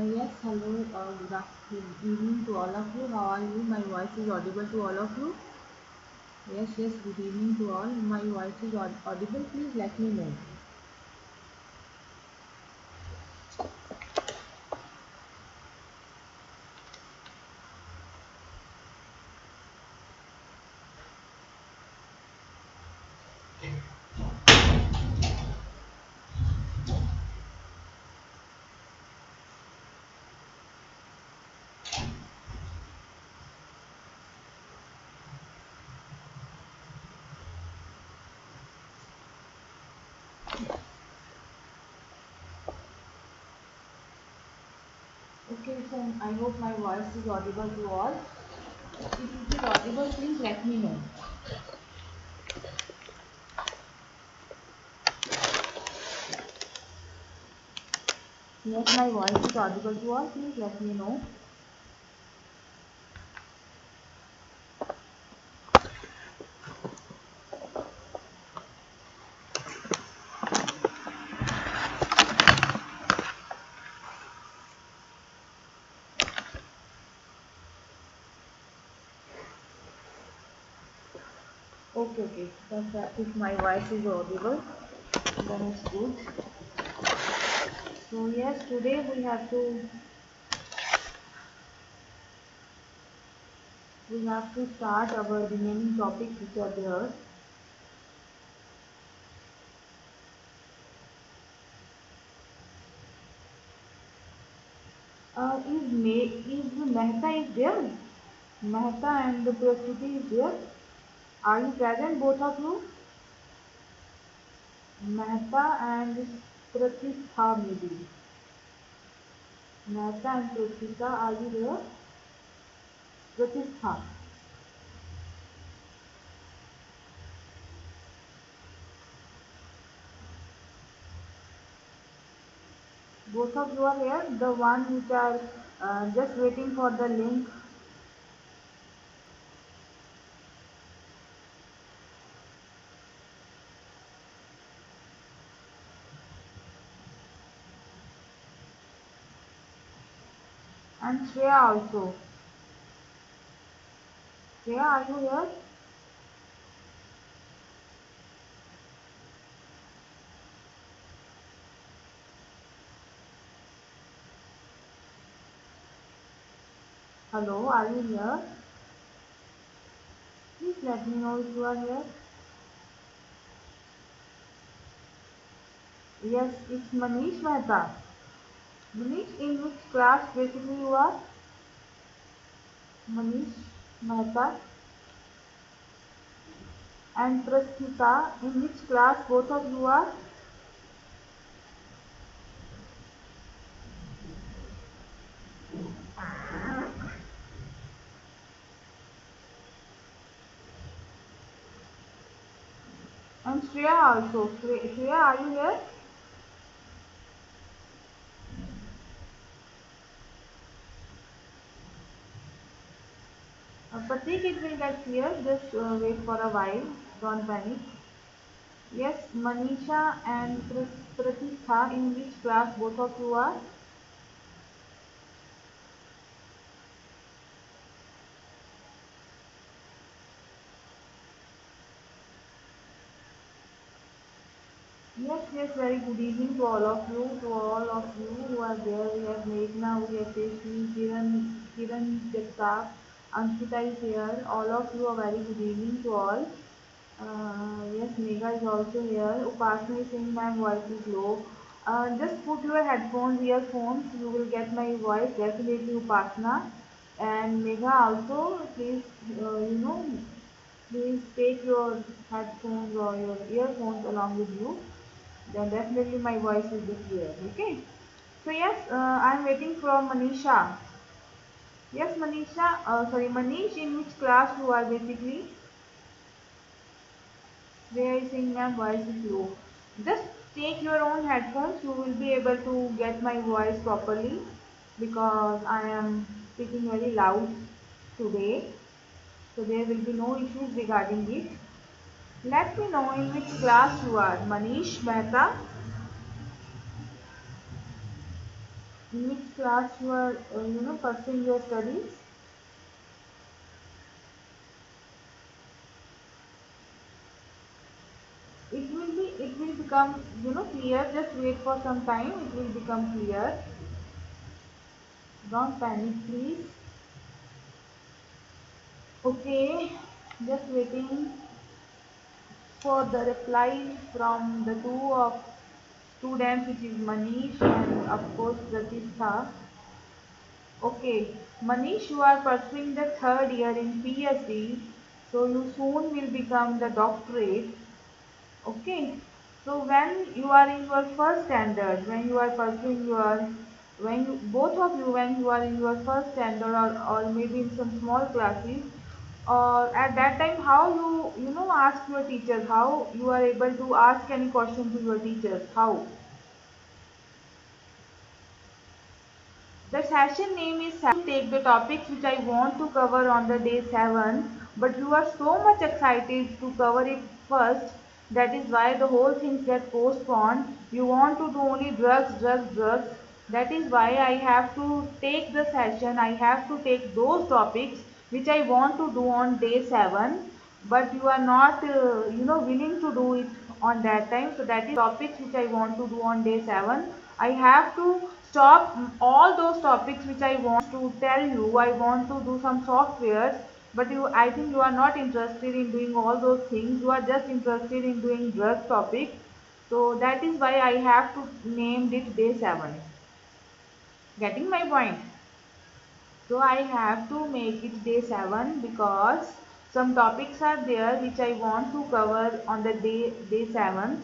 Yes, hello, good evening to all of you. How are you? My voice is audible to all of you. Yes, yes, good evening to all. My voice is audible. Please let me know. Okay, so I hope my voice is audible to all. If it is audible, please let me know. Yes, my voice is audible to all. Please let me know. Okay, okay. If my voice is audible, then it's good. So yes, today we have to start our remaining topics which are there. Is Mehta is there? Mehta and Prakriti is there. Are you present, both of you? Mehta and Pratistha maybe. Mehta and Prakriti, are you there? Pratistha. Both of you are here. The one which are just waiting for the link. And Shreya also. Shreya, are you here? Hello, are you here? Please let me know if you are here. Yes, it's Manish Mehta. Manish, in which class basically you are? Manish Mehta and Prasthita, in which class both of you are? And Shreya also. Shreya, are you here? Pratik, it will get clear. Just wait for a while. Don't panic. Yes, Manisha and Pratikha, in which class both of you are? Yes, yes, very good evening to all of you who are there. We have Meghna, we have Teshni, Kiran Jagtap, Ankita is here. All of you, a very good evening to all. Yes, Megha is also here. Upasna is saying my voice is low. Just put your headphones, earphones, you will get my voice, definitely Upasna. And Megha also, please, please take your headphones or your earphones along with you. Then definitely my voice will be clear. Okay. So yes, I'm waiting for Manisha. Yes, Manisha. Sorry, Manish. In which class you are basically? Where is saying my voice is low. Just take your own headphones. You will be able to get my voice properly because I am speaking very loud today. So there will be no issues regarding it. Let me know in which class you are. Manish Mehta. In which class you are, pursuing your studies. It will become, clear. Just wait for some time. It will become clear. Don't panic, please. Okay, just waiting for the reply from the two of students, which is Manish and of course Pratishtha. Okay, Manish, you are pursuing the third year in PhD, so you soon will become the doctorate. Okay, so when you are in your first standard, when you are pursuing your, when you, both of you, when you are in your first standard or maybe in some small classes, or at that time, how you ask your teachers, how you are able to ask any question to your teachers, how? The session name is take the topics which I want to cover on the day 7, but you are so much excited to cover it first. That is why the whole things get postponed. You want to do only drugs, drugs, drugs. That is why I have to take the session. I have to take those topics which I want to do on day 7, but you are not, willing to do it on that time. So that is topics which I want to do on day 7. I have to stop all those topics which I want to tell you. I want to do some softwares, but I think you are not interested in doing all those things. You are just interested in doing drug topic. So that is why I have to name it day 7. Getting my point? So I have to make it day 7 because some topics are there which I want to cover on the day 7th,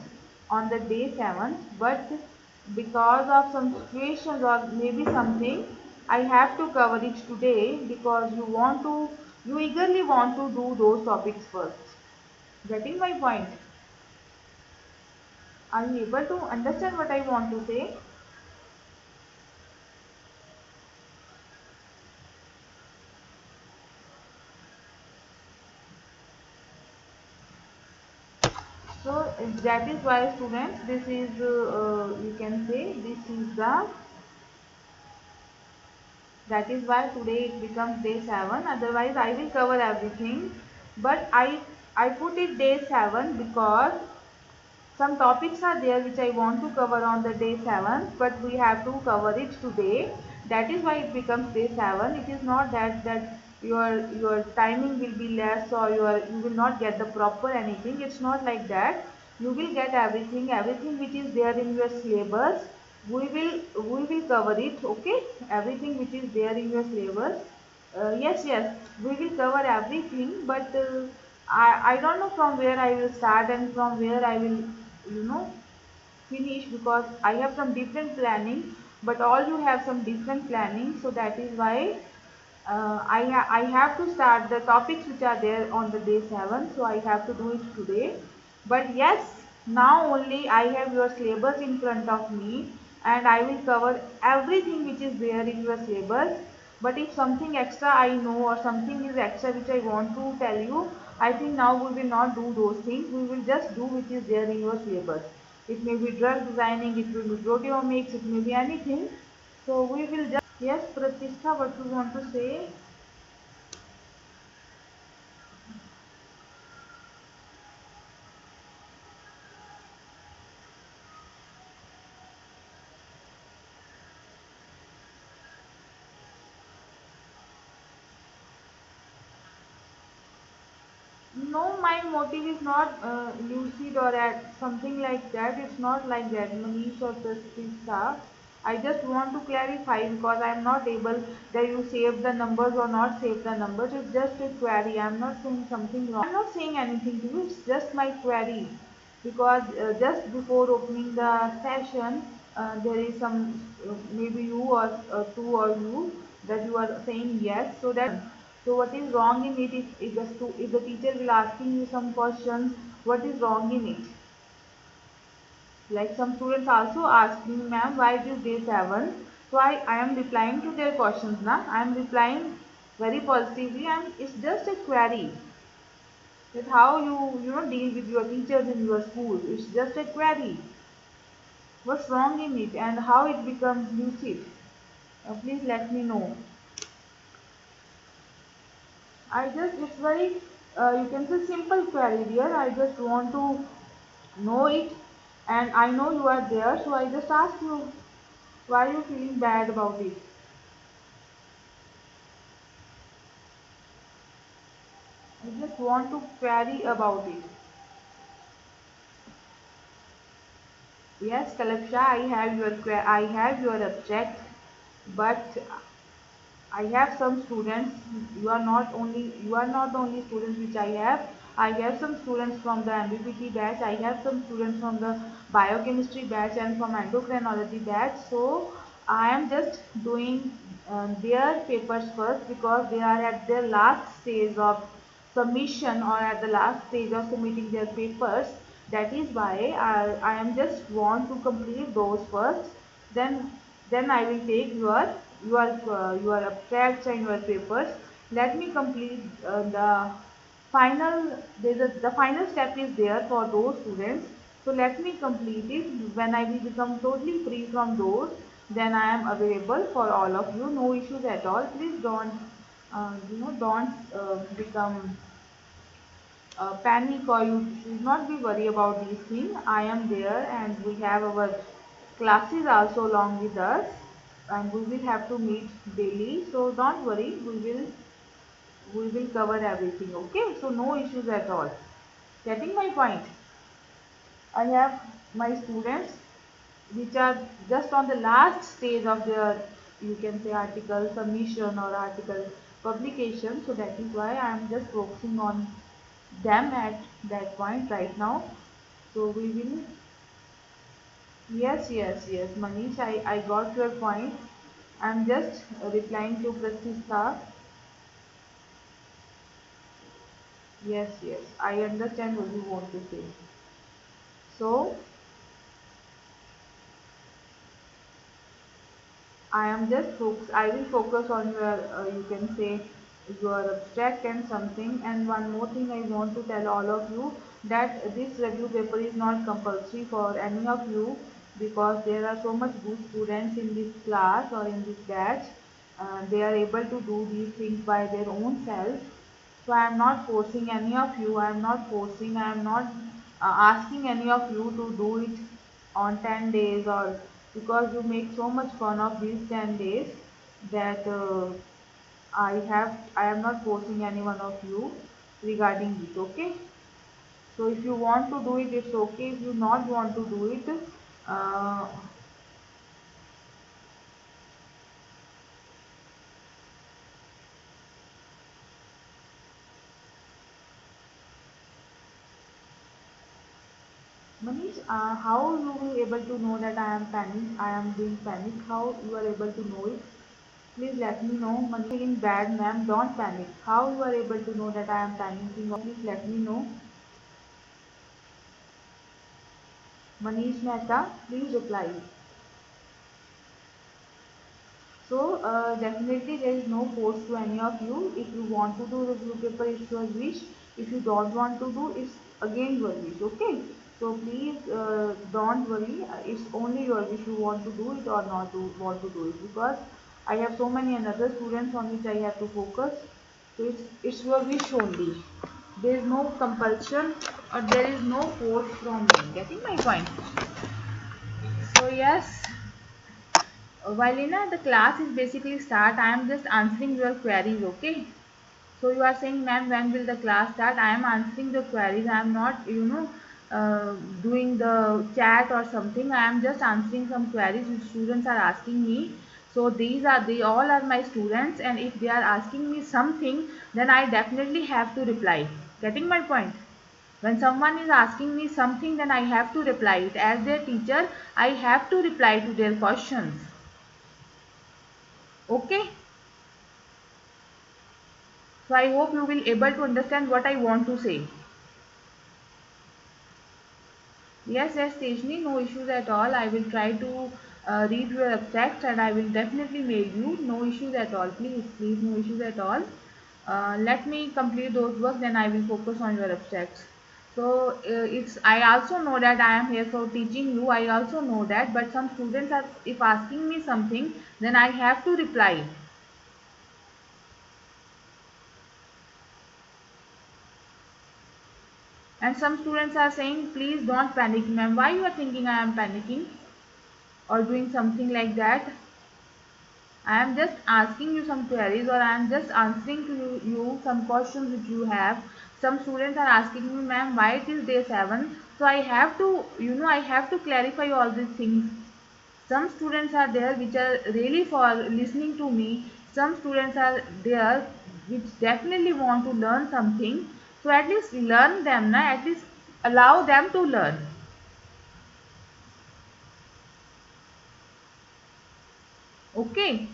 on the day 7th, but because of some situations or maybe something, I have to cover it today because you eagerly want to do those topics first. Getting my point? Are you able to understand what I want to say? So that is why students, this is you can say this is the, that is why today it becomes day 7. Otherwise I will cover everything, but I put it day 7 because some topics are there which I want to cover on the day 7, but we have to cover it today. That is why it becomes day 7. It is not that your timing will be less or you will not get the proper anything. It's not like that. You will get everything which is there in your syllabus. we will cover it, okay, everything which is there in your syllabus. Yes, we will cover everything, but I don't know from where I will start and from where I will, you know, finish, because I have some different planning, but all you have some different planning, so that is why I have to start the topics which are there on the day 7, so I have to do it today. But yes, now only I have your syllabus in front of me, and I will cover everything which is there in your syllabus. But if something extra I know or something is extra which I want to tell you, I think now we will not do those things. We will just do which is there in your syllabus. It may be drug designing, it will be proteomics, it may be anything. So we will just, yes, Pratishtha, what you want to say? No, my motive is not lucid or at something like that. It's not like that, Manish or Pratishtha. I just want to clarify, because I am not able that you save the numbers or not save the numbers. It's just a query. I am not saying something wrong. I'm not saying anything to you. It's just my query, because just before opening the session, there is some, maybe you or two or you, that you are saying yes, so that, so what is wrong in it, if the teacher will asking you some questions, what is wrong in it? Like some students also ask me, ma'am, why this day 7? So I am replying to their questions now. I am replying very positively, and it's just a query that how you deal with your teachers in your school. It's just a query. What's wrong in it and how it becomes lucid? Please let me know. I just, it's very, you can say simple query dear. I just want to know it, and I know you are there, so I just ask you, why are you feeling bad about it? I just want to query about it. Yes, Kalapsha, I have your object, but I have some students. You are not the only students which I have. I have some students from the MBBT batch. I have some students from the biochemistry batch and from endocrinology batch. So I am just doing their papers first, because they are at their last stage of submission or at the last stage of submitting their papers. That is why I am just want to complete those first. Then I will take your abstracts and your papers. Let me complete the final. The final step is there for those students. So let me complete it. When I will become totally free from those, then I am available for all of you. No issues at all. Please don't don't become panic, or you should not be worried about these things. I am there, and we have our classes also along with us, and we will have to meet daily. So don't worry, we will cover everything. Okay, so no issues at all. Getting my point? I have my students which are just on the last stage of their, you can say, article submission or article publication. So that is why I am just focusing on them at that point right now. So we will, yes, Manish, I got your point. I'm just replying to Pratishtha. Yes, I understand what you want to say. So I am just focus. I will focus on your, you can say, your abstract and something. And one more thing I want to tell all of you, that this review paper is not compulsory for any of you, because there are so much good students in this class or in this batch. They are able to do these things by their own self. So I am not forcing any of you. I am not asking any of you to do it on 10 days, or because you make so much fun of these 10 days, that I am not forcing any one of you regarding it. Okay. So if you want to do it, it's okay. If you not want to do it, uh, Manish, how you will able to know that I am panic? I am being panic. How you are able to know it? Please let me know. Manish, in bad, ma'am. Don't panic. How you are able to know that I am panicking? Or please let me know. Manish Mehta, please reply. So definitely there is no force to any of you. If you want to do review paper, it's your wish. If you don't want to do, it's again your wish. Okay. So please don't worry. It's only your wish. You want to do it or not to want to do it, because I have so many another students on which I have to focus. So it's your wish only. There is no compulsion or there is no force from me. Getting my point? So yes. While in the class is basically start, I am just answering your queries, okay? So you are saying, ma'am, when will the class start? I am answering the queries. I am not, doing the chat or something. I am just answering some queries which students are asking me. So they all are my students, and if they are asking me something, then I definitely have to reply. Getting my point? When someone is asking me something, then I have to reply it. As their teacher, I have to reply to their questions. Okay, so I hope you will able to understand what I want to say. Yes, Tejni, no issues at all. I will try to read your abstract and I will definitely mail you. No issues at all. Please, no issues at all. Let me complete those works, then I will focus on your abstracts. So it's. I also know that I am here for teaching you. I also know that, but some students are, if asking me something, then I have to reply. And some students are saying, please don't panic, ma'am. Why you are thinking I am panicking or doing something like that? I am just asking you some queries, or I am just answering to you some questions which you have. Some students are asking me, ma'am, why it is day 7? So I have to, I have to clarify all these things. Some students are there which are really for listening to me. Some students are there which definitely want to learn something. So at least learn them, na? At least allow them to learn. Okay.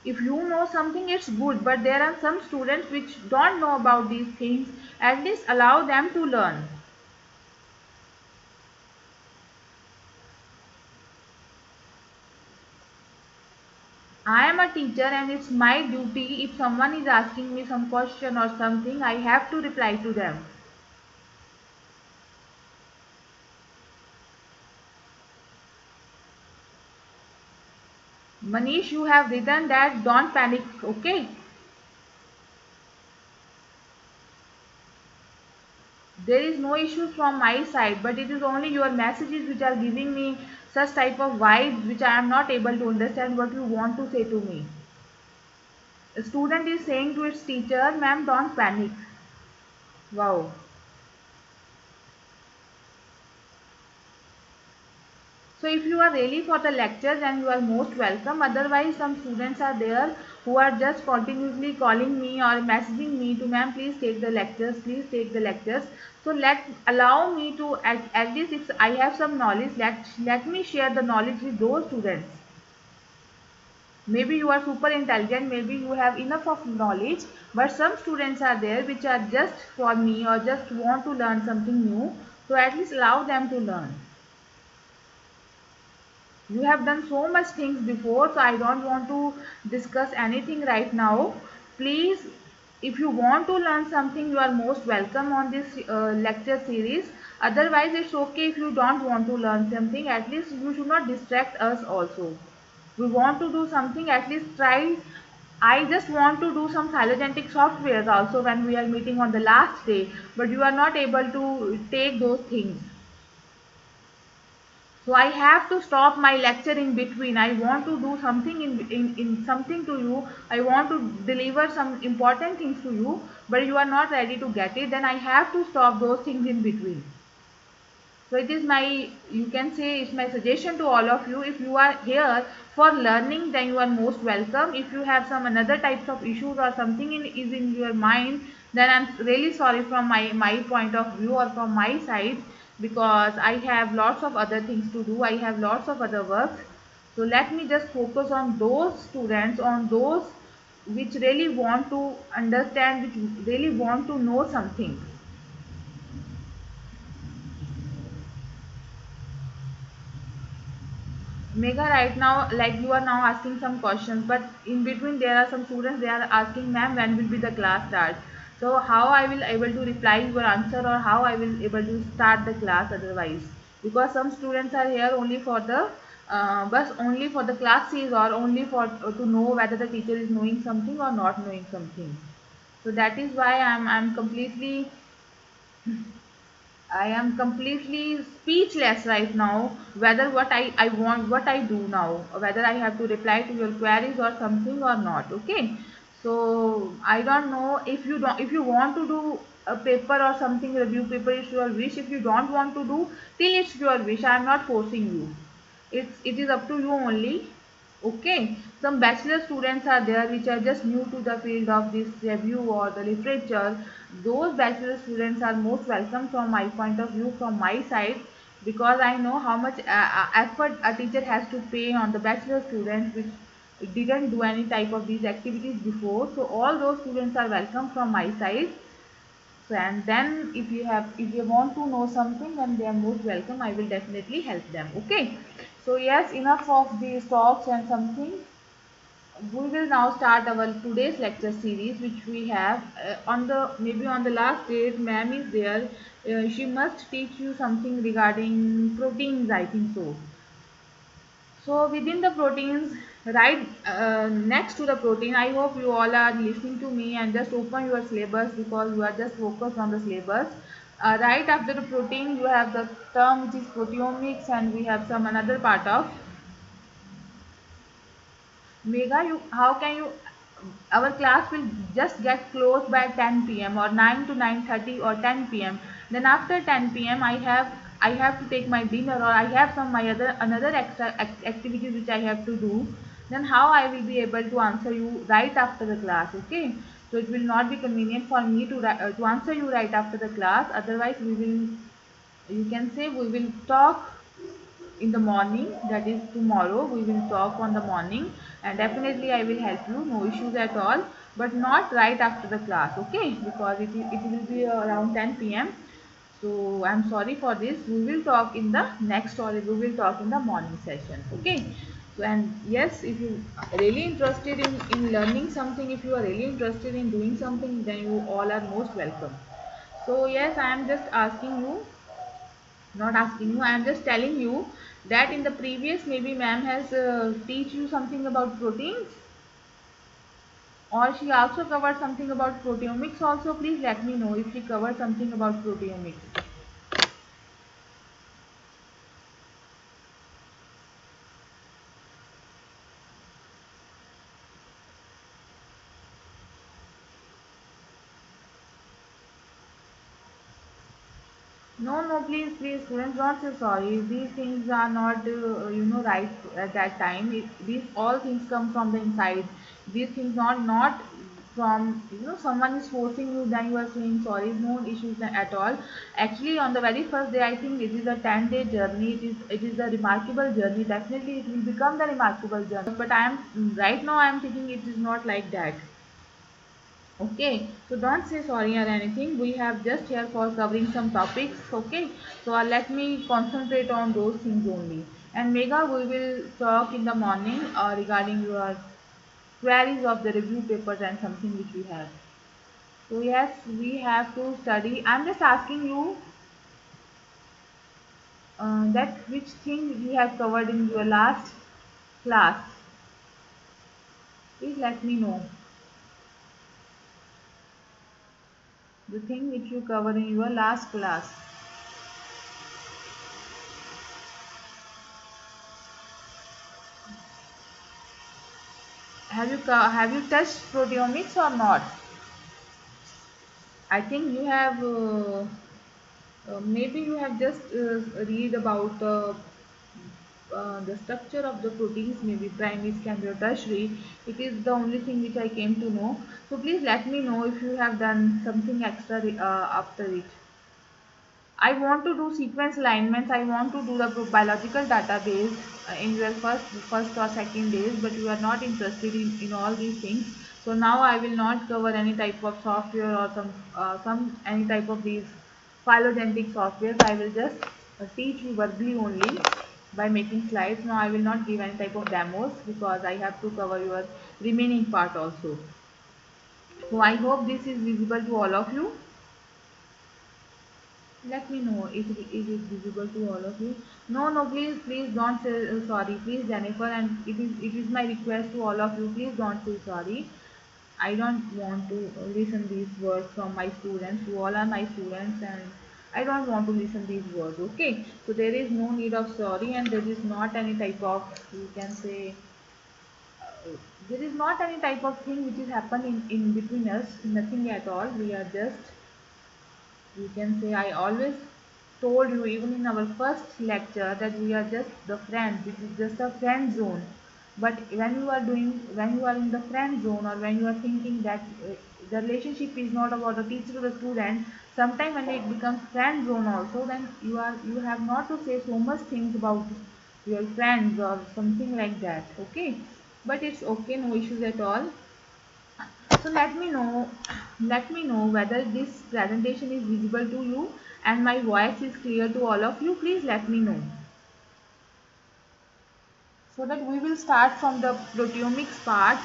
If you know something, it's good, but there are some students which don't know about these things. At least allow them to learn. I am a teacher and it's my duty. If someone is asking me some question or something, I have to reply to them. Manish, you have written that don't panic, okay? There is no issues from my side, but it is only your messages which are giving me such type of vibes which I am not able to understand what you want to say to me. A student is saying to its teacher, ma'am, don't panic. Wow. So if you are really for the lectures, then you are most welcome. Otherwise, some students are there who are just continuously calling me or messaging me to, ma'am, please take the lectures, please take the lectures. So allow me to, at least if I have some knowledge, let me share the knowledge with those students. Maybe you are super intelligent, maybe you have enough of knowledge, but some students are there which are just for me or just want to learn something new. So at least allow them to learn. You have done so much things before, so I don't want to discuss anything right now. Please, if you want to learn something, you are most welcome on this lecture series. Otherwise, it's okay if you don't want to learn something. At least you should not distract us also. We want to do something, at least try. I just want to do some phylogenetic softwares also when we are meeting on the last day, but you are not able to take those things. So I have to stop my lecture in between. I want to do something in something to you. I want to deliver some important things to you, but you are not ready to get it. Then I have to stop those things in between. So it is my, you can say it's my suggestion to all of you. If you are here for learning, then you are most welcome. If you have some another types of issues or something is in your mind, then I'm really sorry from my point of view or from my side. because I have lots of other things to do. I have lots of other works. So let me just focus on those students, on those which really want to understand, which really want to know something. Mega, right now, like you are now asking some questions, but in between there are some students, they are asking, ma'am, when will be the class start? So how I will able to reply your answer, or how I will able to start the class otherwise? Because some students are here only for the bus, only for the classes, or only for to know whether the teacher is knowing something or not knowing something. So that is why I am completely speechless right now, whether I want, what I do now, whether I have to reply to your queries or something or not. Okay. So I don't know, if you want to do a paper or something, review paper, it's your wish. If you don't want to do, still it's your wish. I am not forcing you. It is up to you only. Okay, some bachelor students are there which are just new to the field of this review or the literature. Those bachelor students are most welcome from my point of view, from my side, because I know how much effort a teacher has to pay on the bachelor students which didn't do any type of these activities before. So all those students are welcome from my side. So and then if you want to know something, then they are most welcome. I will definitely help them. Okay. So yes, enough of these talks and something. We will now start our today's lecture series, which we have on the maybe on the last date. Ma'am is there. She must teach you something regarding proteins, I think so. So within the proteins, right next to the protein, I hope you all are listening to me and just open your syllabus, because you are just focused on the syllabus. Right after the protein, you have the term which is proteomics, and we have some another part of Mega. You, how can you? Our class will just get closed by 10 p.m. or 9 to 9:30 or 10 p.m. Then after 10 p.m. I have to take my dinner, or I have some my other another extra activities which I have to do. Then how I will be able to answer you right after the class? Okay, so it will not be convenient for me to answer you right after the class. Otherwise, we will, you can say, we will talk in the morning, that is tomorrow. We will talk on the morning, and definitely I will help you, no issues at all, but not right after the class. Okay, because it will be around 10 p.m. So I'm sorry for this. We will talk in the next, or we will talk in the morning session. Okay. So and yes, if you are really interested in learning something, if you are really interested in doing something, then you all are most welcome. So yes, I am just asking you, not asking you, I am just telling you that in the previous, maybe ma'am has teach you something about proteins, or she also covered something about proteomics also. Please let me know if she covered something about proteomics. No, no, please, please, students, don't say sorry. These things are not, right at that time. These all things come from the inside. These things not from, someone is forcing you, then you are saying sorry. No issues at all. Actually, on the very first day, I think it is a 10-day journey. It is a remarkable journey. Definitely, it will become the remarkable journey. But right now, I am thinking it is not like that. Okay, so don't say sorry or anything. We have just here for covering some topics. Okay, so let me concentrate on those things only. And Mega, we will talk in the morning regarding your queries of the review papers and something which we have. So yes, we have to study. I'm just asking you that which thing you have covered in your last class. Please let me know the thing which you covered in your last class. Have you touched proteomics or not? I think you have maybe you have just read about the structure of the proteins, maybe primary, secondary, or tertiary. It is the only thing which I came to know. So please let me know if you have done something extra after it. I want to do sequence alignments. I want to do the biological database in your first or second days, but you are not interested in all these things. So now I will not cover any type of software or some any type of these phylogenetic softwares. I will just teach you verbally only by making slides. Now I will not give any type of demos because I have to cover your remaining part also. So I hope this is visible to all of you. Let me know if it is visible to all of you. No, no, please don't say sorry. Please, Jennifer, and it is my request to all of you. Please don't say sorry. I don't want to listen these words from my students. You all are my students, and I don't want to listen these words. Okay, so there is no need of sorry, and there is not any type of, you can say, there is not any type of thing which is happening in between us. Nothing at all. We are just, you can say, I always told you even in our first lecture that we are just the friends. It is just a friend zone. But when you are in the friend zone, or when you are thinking that the relationship is not about the teacher to the student, sometimes when it becomes friend zone also, then you have not to say so much things about your friends or something like that. Okay, but it's okay, no issues at all. So let me know whether this presentation is visible to you and my voice is clear to all of you. Please let me know. So that we will start from the proteomics part,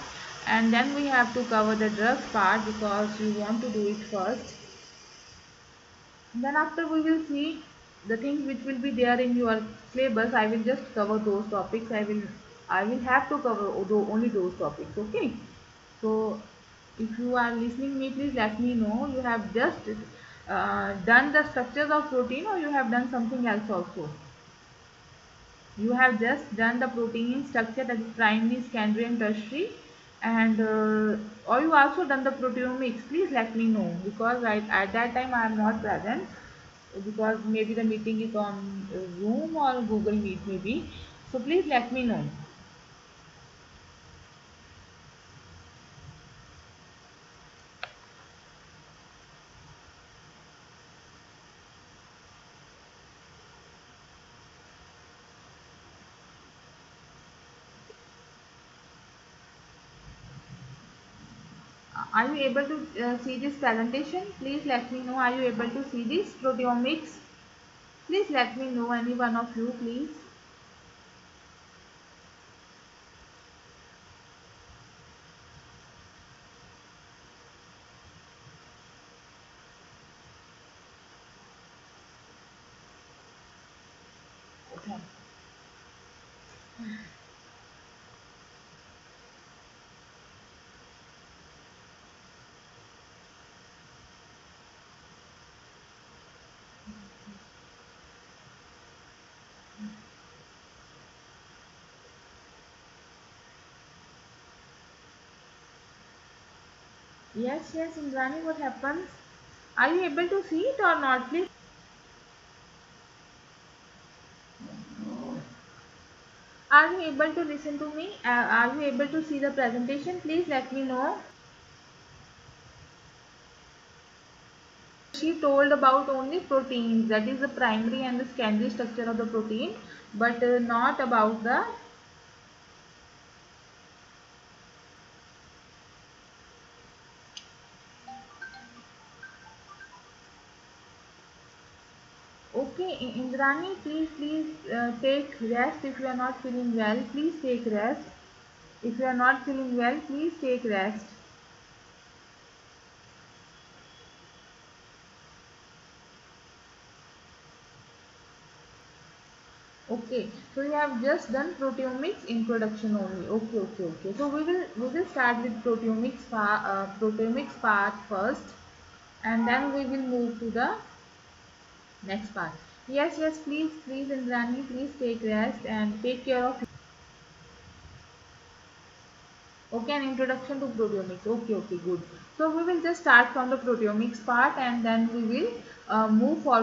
and then we have to cover the drugs part because we want to do it first. Then after we will see the things which will be there in your syllabus. I will just cover those topics. I will have to cover only those topics. Okay. So if you are listening me, please let me know you have just done the structures of protein, or you have done something else also. You have just done the protein structure, that is primary, secondary and tertiary, and or you also done the proteomics. Please let me know because at that time I am not present because maybe the meeting is on Zoom or Google Meet maybe. So please let me know. Are you able to see this presentation? Please let me know. Are you able to see this proteomics? Please let me know, any one of you, please. Okay. Yes, yes, Indrani, what happens? Are you able to see it or not? Please. Are you able to listen to me? Are you able to see the presentation? Please let me know. She told about only proteins, that is the primary and the secondary structure of the protein, but not about the. Okay, Indrani, please take rest. If you are not feeling well, please take rest. If you are not feeling well, please take rest. Okay, so you have just done proteomics introduction only. Okay, okay, okay. So we will start with proteomics part first, and then we will move to the next part. Yes, yes, please, Indrani, please take rest and take care of. Okay, an introduction to proteomics. Okay, okay, good. So we will just start from the proteomics part, and then we will move forward.